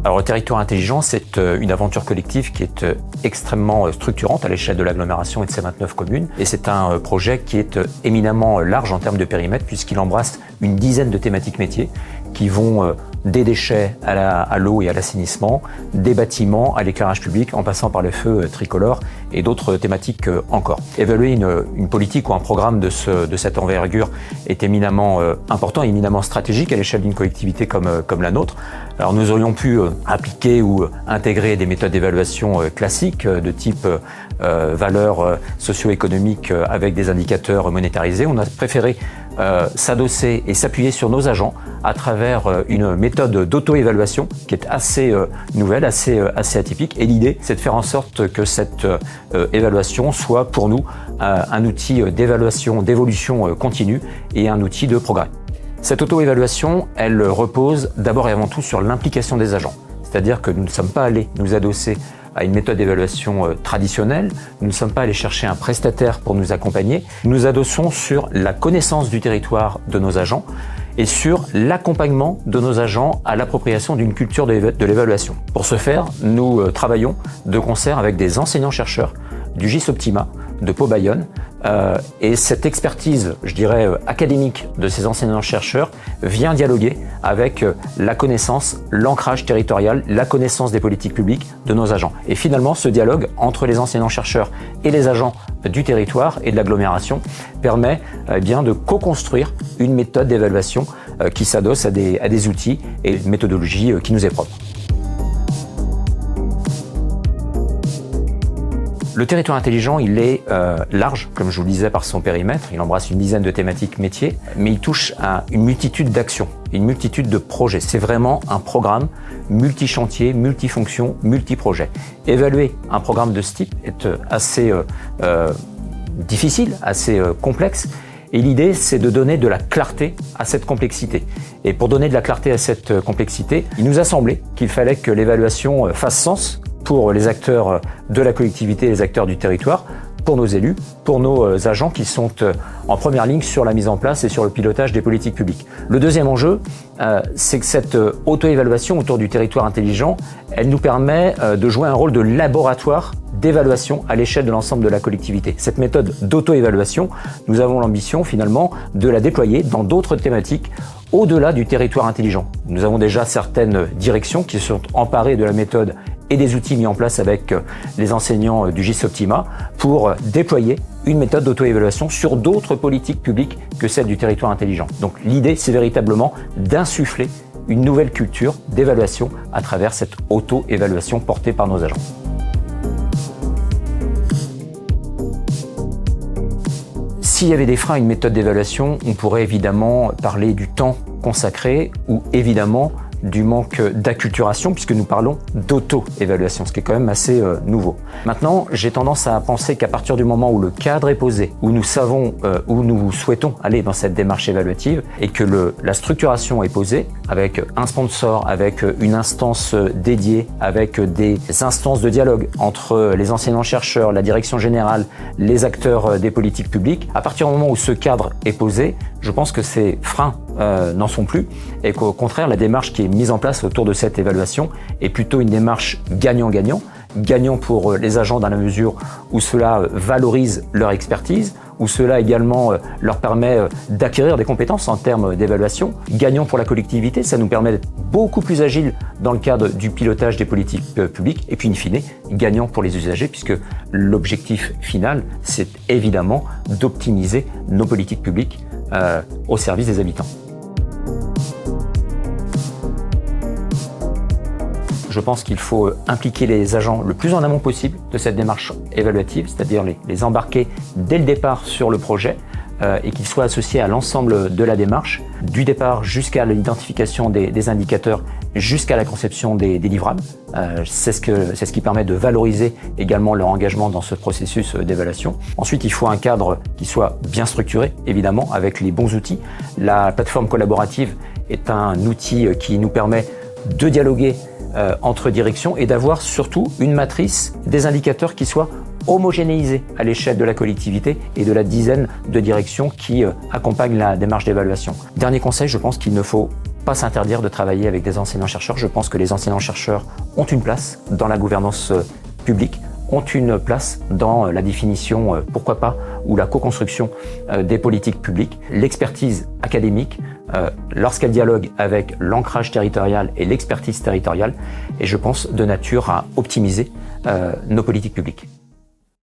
Alors le territoire intelligent, c'est une aventure collective qui est extrêmement structurante à l'échelle de l'agglomération et de ses 29 communes. Et c'est un projet qui est éminemment large en termes de périmètre puisqu'il embrasse une dizaine de thématiques métiers qui vont des déchets à l'eau et à l'assainissement, des bâtiments à l'éclairage public en passant par le feu tricolore et d'autres thématiques encore. Évaluer une politique ou un programme de cette envergure est éminemment important, éminemment stratégique à l'échelle d'une collectivité comme la nôtre. Alors nous aurions pu appliquer ou intégrer des méthodes d'évaluation classiques de type valeurs socio-économiques avec des indicateurs monétarisés. On a préféré s'adosser et s'appuyer sur nos agents à travers une méthode d'auto-évaluation qui est assez nouvelle, assez atypique. Et l'idée, c'est de faire en sorte que cette évaluation soit pour nous un outil d'évaluation, d'évolution continue et un outil de progrès. Cette auto-évaluation, elle repose d'abord et avant tout sur l'implication des agents. C'est-à-dire que nous ne sommes pas allés nous adosser à une méthode d'évaluation traditionnelle. Nous ne sommes pas allés chercher un prestataire pour nous accompagner. Nous nous adossons sur la connaissance du territoire de nos agents et sur l'accompagnement de nos agents à l'appropriation d'une culture de l'évaluation. Pour ce faire, nous travaillons de concert avec des enseignants-chercheurs du GIS Optima de Pau-Bayonne et cette expertise, je dirais, académique de ces enseignants-chercheurs vient dialoguer avec la connaissance, l'ancrage territorial, la connaissance des politiques publiques de nos agents. Et finalement, ce dialogue entre les enseignants-chercheurs et les agents du territoire et de l'agglomération permet bien de co-construire une méthode d'évaluation qui s'adosse à des outils et une méthodologie qui nous est propre. Le territoire intelligent, il est large, comme je vous le disais, par son périmètre. Il embrasse une dizaine de thématiques métiers, mais il touche à une multitude d'actions, une multitude de projets. C'est vraiment un programme multi-chantier, multifonction, multi-projet. Évaluer un programme de ce type est assez difficile, assez complexe. Et l'idée, c'est de donner de la clarté à cette complexité. Et pour donner de la clarté à cette complexité, il nous a semblé qu'il fallait que l'évaluation fasse sens pour les acteurs de la collectivité, les acteurs du territoire, pour nos élus, pour nos agents qui sont en première ligne sur la mise en place et sur le pilotage des politiques publiques. Le deuxième enjeu, c'est que cette auto-évaluation autour du territoire intelligent, elle nous permet de jouer un rôle de laboratoire d'évaluation à l'échelle de l'ensemble de la collectivité. Cette méthode d'auto-évaluation, nous avons l'ambition finalement de la déployer dans d'autres thématiques au-delà du territoire intelligent. Nous avons déjà certaines directions qui se sont emparées de la méthode et des outils mis en place avec les enseignants du GIS Optima pour déployer une méthode d'auto-évaluation sur d'autres politiques publiques que celle du territoire intelligent. Donc l'idée, c'est véritablement d'insuffler une nouvelle culture d'évaluation à travers cette auto-évaluation portée par nos agents. S'il y avait des freins à une méthode d'évaluation, on pourrait évidemment parler du temps consacré ou évidemment du manque d'acculturation puisque nous parlons d'auto-évaluation, ce qui est quand même assez nouveau. Maintenant, j'ai tendance à penser qu'à partir du moment où le cadre est posé, où nous savons où nous souhaitons aller dans cette démarche évaluative et que la structuration est posée avec un sponsor, avec une instance dédiée, avec des instances de dialogue entre les enseignants-chercheurs, la direction générale, les acteurs des politiques publiques, à partir du moment où ce cadre est posé, je pense que ces freins n'en sont plus et qu'au contraire, la démarche qui est mise en place autour de cette évaluation est plutôt une démarche gagnant-gagnant. Gagnant pour les agents dans la mesure où cela valorise leur expertise, où cela également leur permet d'acquérir des compétences en termes d'évaluation. Gagnant pour la collectivité, ça nous permet d'être beaucoup plus agile dans le cadre du pilotage des politiques publiques. Et puis in fine, gagnant pour les usagers puisque l'objectif final, c'est évidemment d'optimiser nos politiques publiques au service des habitants. Je pense qu'il faut impliquer les agents le plus en amont possible de cette démarche évaluative, c'est-à-dire les embarquer dès le départ sur le projet et qu'ils soient associés à l'ensemble de la démarche, du départ jusqu'à l'identification des indicateurs, jusqu'à la conception des livrables. C'est ce qui permet de valoriser également leur engagement dans ce processus d'évaluation. Ensuite, il faut un cadre qui soit bien structuré, évidemment, avec les bons outils. La plateforme collaborative est un outil qui nous permet de dialoguer entre directions et d'avoir surtout une matrice des indicateurs qui soit homogénéisée à l'échelle de la collectivité et de la dizaine de directions qui accompagnent la démarche d'évaluation. Dernier conseil, je pense qu'il ne faut pas s'interdire de travailler avec des enseignants-chercheurs. Je pense que les enseignants-chercheurs ont une place dans la gouvernance publique, ont une place dans la définition, pourquoi pas, ou la co-construction des politiques publiques. L'expertise académique, lorsqu'elle dialogue avec l'ancrage territorial et l'expertise territoriale, est, je pense, de nature à optimiser nos politiques publiques.